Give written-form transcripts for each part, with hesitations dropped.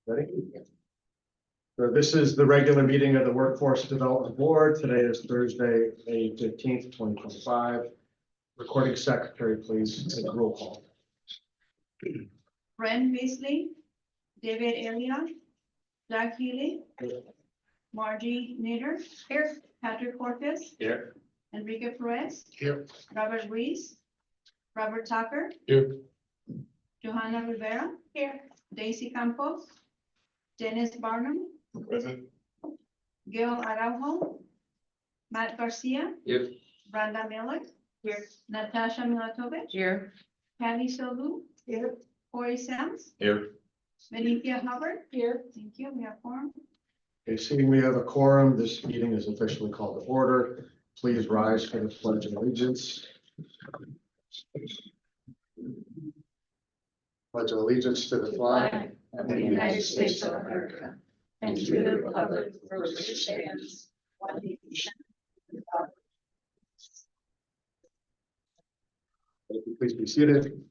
Ready? So this is the regular meeting of the Workforce Development Board. Today is Thursday, May 15th, 2025. Recording secretary, please take a roll call. Ren Weasley, David Elia, Doug Healy, Margie Nader, here, Patrick Cortez, Here. Enrique Perez, Here. Robert Ruiz, Robert Tucker, Here. Johanna Rivera, here, Daisy Campos, Dennis Barnum, Present. Gil Araujo, Matt Garcia, Here. Brenda Miller, here, Natasha Milatovich, here, Patty Sohu, here, Corey Sams, Here. Benithia Hubbard, here, thank you, we have forum. Okay, seeing we have a quorum, this meeting is officially called to order. Please rise for the pledge of allegiance. Pledge of allegiance to the flag of the United States of America, and to the republic for which it stands, one nation. Please be seated.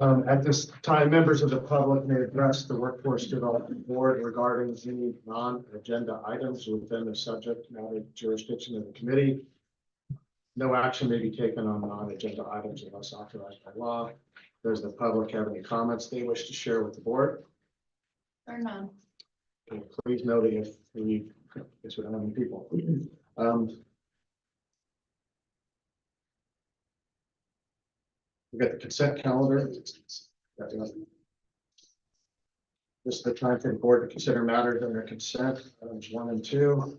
At this time, members of the public may address the Workforce Development Board regarding any non-agenda items within the subject matter jurisdiction of the committee. No action may be taken on non-agenda items unless authorized by law. Does the public have any comments they wish to share with the board? Or none. Okay, please note if we, guess we don't have any people. We got the consent calendar. This is the time for the board to consider matters under consent, items 1 and 2.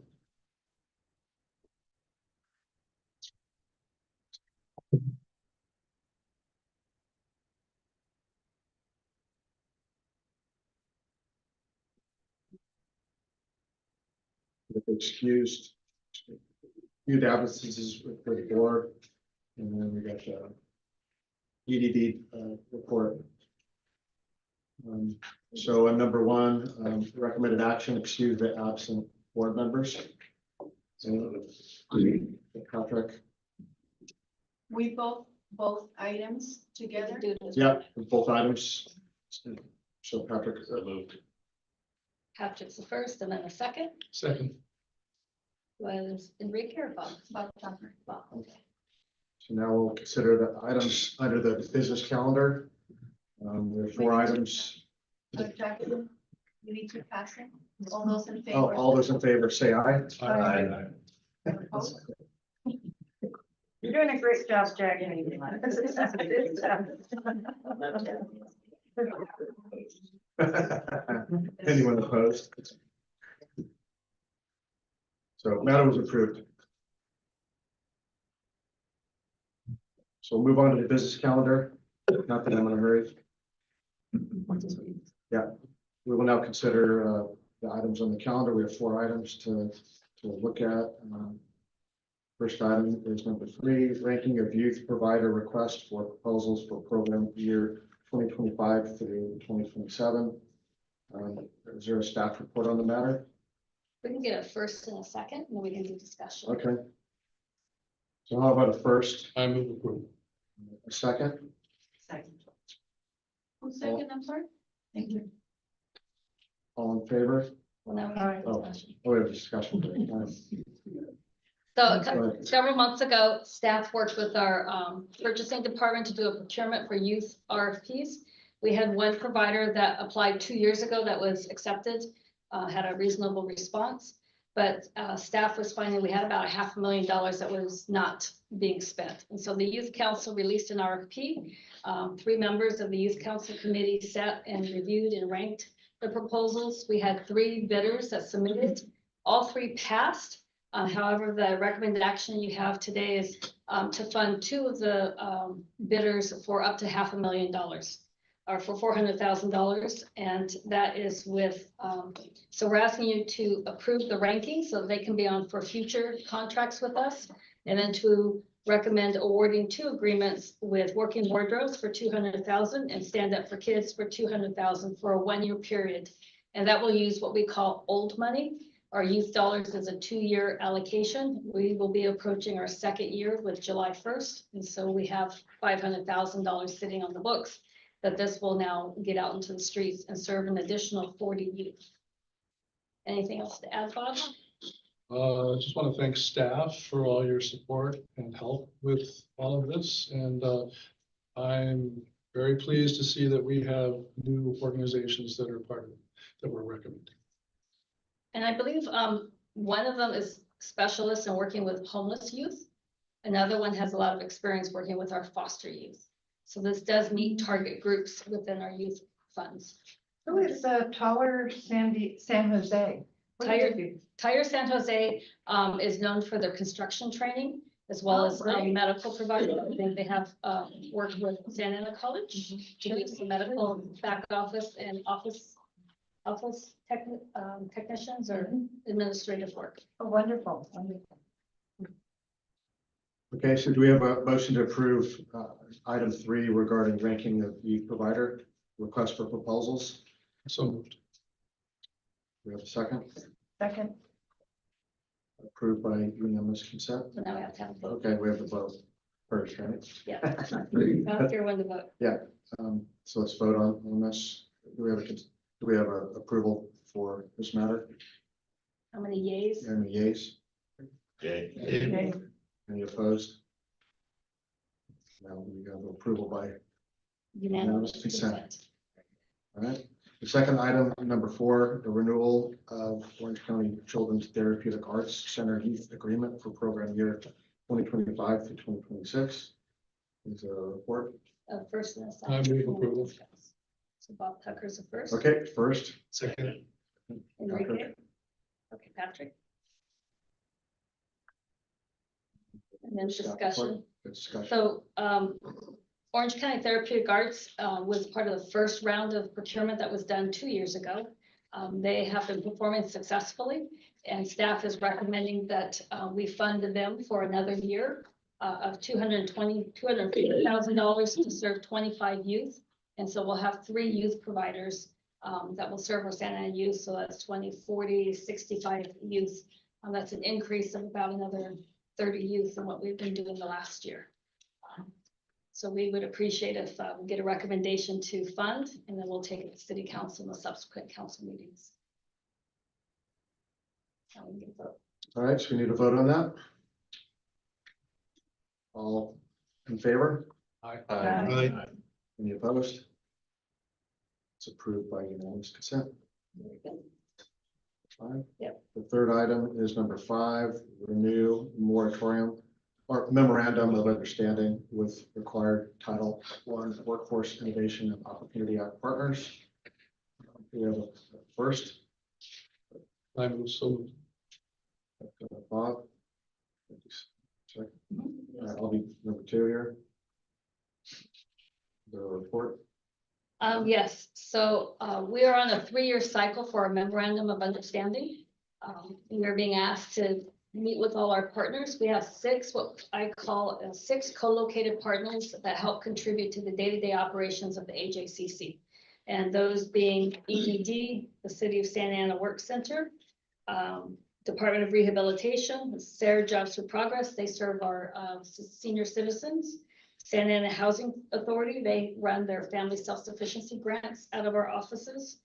With excused absences for the board, and then we got the EDD report. So on number 1, recommended action, excuse the absent board members. So, the contract. We both items together. Yeah, both items. So Patrick moved. Patrick's the first and then a second Second. was Enrique or Bob? Bob Tucker. Bob, okay. So now we'll consider the items under the business calendar. There are 4 items. Jacqueline, you need to pass it. All those in Oh, favor? all those in favor say aye. Aye. You're doing a great job, Jackie. Anyone opposed? So matter was approved. So we'll move on to the business calendar. Not that I'm in a hurry. Yeah, we will now consider the items on the calendar. We have 4 items to look at. First item is number 3, ranking of youth provider request for proposals for program year 2025 through 2027. Is there a staff report on the matter? We can get a first and a second, and then we can do discussion. Okay. So how about a first? I move approval. A second? Second. Who's second, I'm sorry? Thank you. All in favor? Well, now we All right. have Oh. discussion. Oh, we have discussion. So Go ahead. several months ago, staff worked with our purchasing department to do a procurement for youth RFPs. We had one provider that applied 2 years ago that was accepted, had a reasonable response. But staff was finding we had about $500,000 that was not being spent. And so the youth council released an RFP. 3 members of the youth council committee sat and reviewed and ranked the proposals. We had 3 bidders that submitted. All 3 passed. However, the recommended action you have today is to fund 2 of the bidders for up to $500,000 or for $400,000. And that is with, so we're asking you to approve the ranking so they can be on for future contracts with us. And then to recommend awarding 2 agreements with Working Wardrobes for $200,000 and Stand Up for Kids for $200,000 for a 1-year period. And that will use what we call old money. Our youth dollars is a 2-year allocation. We will be approaching our 2nd year with July 1st. And so we have $500,000 sitting on the books. that this will now get out into the streets and serve an additional 40 youth. Anything else to add, Bob? I just want to thank staff for all your support and help with all of this. And I'm very pleased to see that we have new organizations that are part of it, that we're recommending. And I believe one of them is specialists in working with homeless youth. Another one has a lot of experience working with our foster youth. So this does meet target groups within our youth funds. Who is Taller San Jose? What do they do? Tire San Jose is known for their construction training as well Oh, as great. medical providers. I think they have worked with Santa Ana College to do some medical back office and office technicians or administrative work. Oh, wonderful, wonderful. Okay, so do we have a motion to approve item 3 regarding ranking the youth provider, request for proposals? So moved. We have a second, Second, approved by unanimous consent. So now we have to have a vote. Okay, we have the vote first, right? Yeah. Not sure when to vote. So let's vote on this. Do we have a approval for this matter? How many yeas? Any yeas? okay, Any opposed? Now we have approval by, Unanimous consent. consent. all right. The second item, number 4, the renewal of Orange County Children's Therapeutic Arts Center Youth Agreement for program year 2025 through 2026. Is there a report? First and a I second. move approval. So Bob Tucker's the first. Okay, first, Second. Enrique. Okay, Patrick. And then discussion. discussion. So Orange County Therapeutic Arts was part of the first round of procurement that was done 2 years ago. They have been performing successfully, and staff is recommending that we fund them for another year of $250,000 to serve 25 youth. And so we'll have 3 youth providers that will serve our Santa Ana youth. So that's 20, 40, 65 youth. That's an increase of about another 30 youth than what we've been doing the last year. So we would appreciate if we get a recommendation to fund, and then we'll take it to city council and the subsequent council meetings. Now we can vote. All right, so we need to vote on that. All in favor? Aye. Any opposed? It's approved by unanimous consent. Very good. Fine. Yep. The third item is number 5, renew moratorium or memorandum of understanding with required Title I Workforce Innovation and Opportunity Act partners. We have a first, I move so moved. Bob. Second. All right, I'll be number 2 here. The report. Yes, so we are on a 3-year cycle for a memorandum of understanding. We are being asked to meet with all our partners. We have 6, what I call 6 co-located partners that help contribute to the day-to-day operations of the AJCC. And those being EDD, the City of Santa Ana Work Center, Department of Rehabilitation, SARE Jobs for Progress, they serve our senior citizens. Santa Ana Housing Authority, they run their family self-sufficiency grants out of our offices.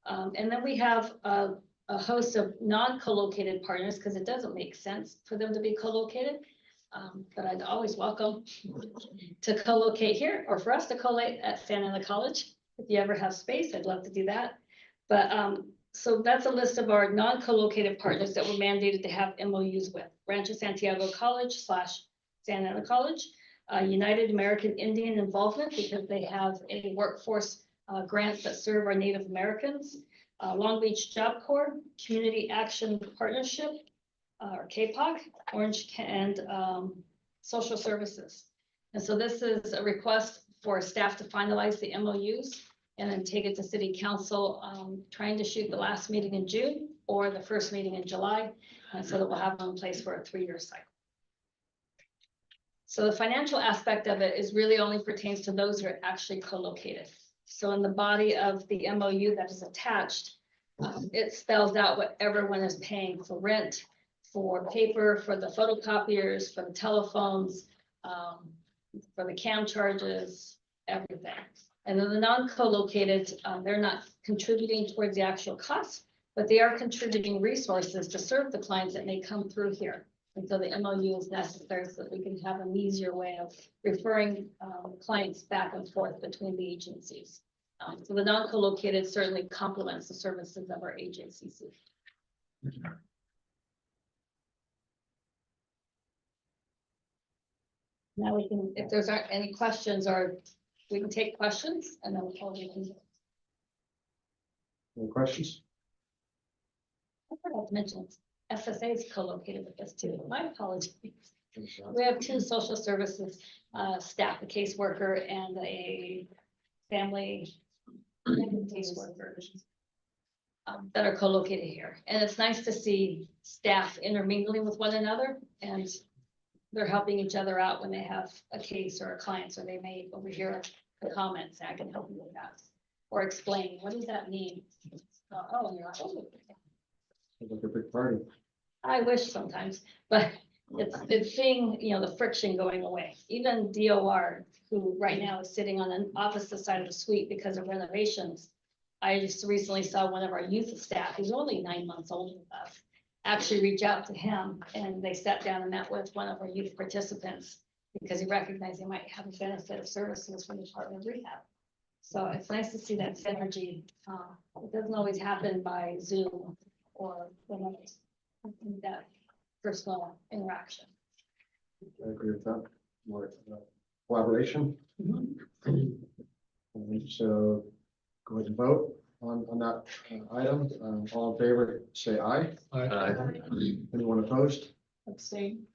And then we have a host of non-co-located partners, because it doesn't make sense for them to be co-located. But I'd always welcome to co-locate here, or for us to co-locate at Santa Ana College. If you ever have space, I'd love to do that. But so that's a list of our non-co-located partners that we're mandated to have MOUs with. Rancho Santiago College / Santa Ana College, United American Indian Involvement, because they have a workforce grants that serve our Native Americans, Long Beach Job Corps, Community Action Partnership, or KPOC, Orange, and Social Services. And so this is a request for staff to finalize the MOUs and then take it to City Council, trying to shoot the last meeting in June or the first meeting in July, so that we'll have them in place for a 3-year cycle. So the financial aspect of it is really only pertains to those who are actually co-located. So in the body of the MOU that is attached, it spells out what everyone is paying for rent, for paper, for the photocopiers, for the telephones, for the CAM charges, everything. And then the non-co-located, they're not contributing towards the actual cost, but they are contributing resources to serve the clients that may come through here. And so the MOU is necessary so that we can have an easier way of referring clients back and forth between the agencies. So the non-co-located certainly complements the services of our agencies. Now we can, if there's aren't any questions, or we can take questions and then we can. Any questions? I forgot to mention, SSA is co-located with us too. My apologies. We have two social services staff, a caseworker and a family caseworker that are co-located here. And it's nice to see staff intermingling with one another, and they're helping each other out when they have a case or a client, or they may overhear a comment, say, I can help you with that. Or explain, what does that mean? Oh, and you're like, oh. Like a big party. I wish sometimes, but it's seeing, the friction going away. Even DOR, who right now is sitting on the opposite side of the suite because of renovations. I just recently saw one of our youth staff, who's only 9 months older than us, actually reach out to him, and they sat down and met with one of our youth participants because he recognized he might have a benefit of services from the Department of Rehab. So it's nice to see that synergy. It doesn't always happen by Zoom or whatever. That personal interaction. I agree with that. More collaboration. And so go ahead and vote on that item. All in favor, say aye. Anyone opposed? Abstain.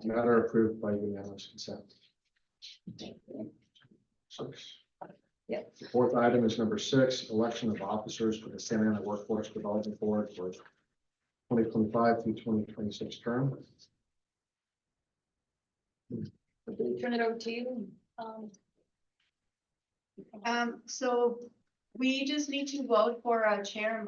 Matter approved by unanimous consent. Six. Yep. The fourth item is number 6, election of officers for the Santa Ana Workforce Development Board for 2025 through 2026 term. Turn it over to you. So we just need to vote for a chair and